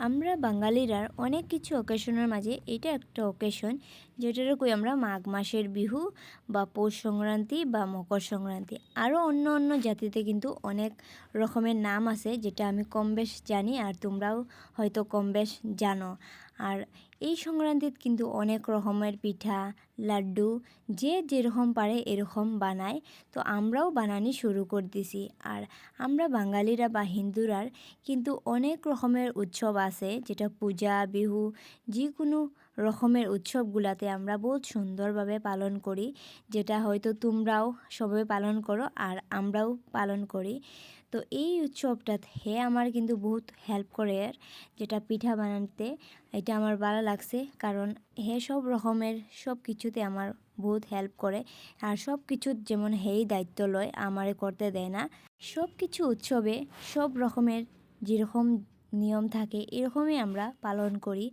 আমরা বাঙালিরার অনেক কিছু অকেশনের মাঝে এটা একটা অকেশন যেটার কই আমরা মাঘ মাসের বিহু বা পৌষ সংক্রান্তি বা মকর সংক্রান্তি। আরও অন্য অন্য জাতিতে কিন্তু অনেক রকমের নাম আছে যেটা আমি কম বেশ জানি আর তোমরাও হয়তো কম বেশ জানো। আর এই সংক্রান্তিত কিন্তু অনেক রকমের পিঠা লাড্ডু যে যেরকম পারে এরকম বানায়। তো আমরাও বানানি শুরু করে দিছি। আর আমরা বাঙালিরা বা হিন্দুরার কিন্তু অনেক রকমের উৎসব আছে যেটা পূজা বিহু যে কোনো রকমের উৎসবগুলাতে আমরা বহুত সুন্দরভাবে পালন করি, যেটা হয়তো তোমরাও সবাই পালন করো আর আমরাও পালন করি। তো এই উৎসবটাত হে আমার কিন্তু বহুত হেল্প করে, যেটা পিঠা বানাতে এটা আমার ভালো লাগছে কারণ হে সব রকমের সব কিছুতে আমার বহুত হেল্প করে। আর সব কিছুর যেমন হেই দায়িত্ব লয় আমারে করতে দেয় না। সব কিছু উৎসবে সব রকমের যেরকম নিয়ম থাকে এরকমই আমরা পালন করি,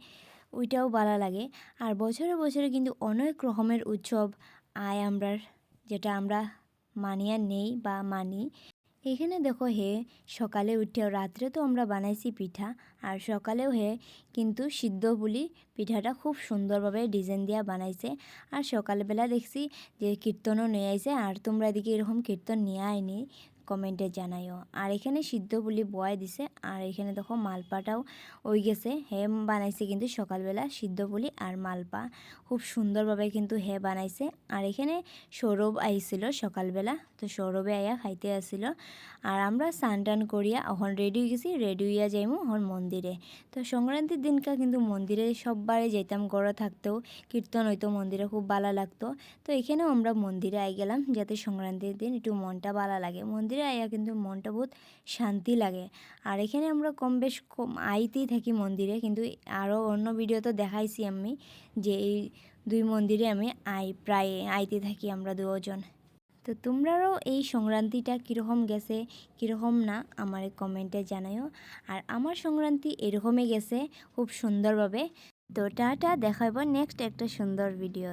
ওইটাও ভালো লাগে। আর বছরে বছরে কিন্তু অনেক রকমের উৎসব আয় আমরার, যেটা আমরা মানিয়ে নেই বা মানি। এখানে দেখো হে সকালে উঠেও রাত্রে তো আমরা বানাইছি পিঠা, আর সকালেও হে কিন্তু সিদ্ধ বুলি পিঠাটা খুব সুন্দরভাবে ডিজাইন দিয়া বানাইছে। আর সকালবেলা দেখছি যে কীর্তনও নিয়ে আইছে, আর তোমরা এদিকে এরকম কীর্তন নিয়ে আইনি কমেন্টে জানাইও। আর এখানে সিদ্ধ বুলি বয় দিছে, আর এখানে দেখো মালপাটাও ওই গেছে হে বানাইছে কিন্তু সকালবেলা সিদ্ধ বুলি আর মালপা খুব সুন্দরভাবে কিন্তু হে বানাইছে। আর এখানে সৌরভ আইছিল সকালবেলা, তো সৌরভে আইয়া খাইতে আসছিল। আর আমরা স্নান টান করিয়া এখন রেডি হয়ে গেছি, রেডি হইয়া যাইমু এখন মন্দিরে। তো সংক্রান্তির দিনকা কিন্তু মন্দিরে সববারে যাইতাম, ঘরে থাকতেও কীর্তন হইতো মন্দিরে, খুব ভালো লাগতো। তো এখানেও আমরা মন্দিরে আই গেলাম যাতে সংক্রান্তির দিন একটু মনটা ভালো লাগে। মন্দিরে আইয়া কিন্তু মনটা বহুত শান্তি লাগে। আর এখানে আমরা কম বেশ কম আইতেই থাকি মন্দিরে, কিন্তু আরও অন্য ভিডিও তো দেখাইছি আমি যে এই দুই মন্দিরে আমি প্রায় আইতে থাকি আমরা দুজন। তো তোমরাও এই সংক্রান্তিটা কীরকম গেছে কীরকম না আমার কমেন্টে জানাইও। আর আমার সংক্রান্তি এরকমই গেছে খুব সুন্দরভাবে। তো টাটা, দেখাবো নেক্সট একটা সুন্দর ভিডিও।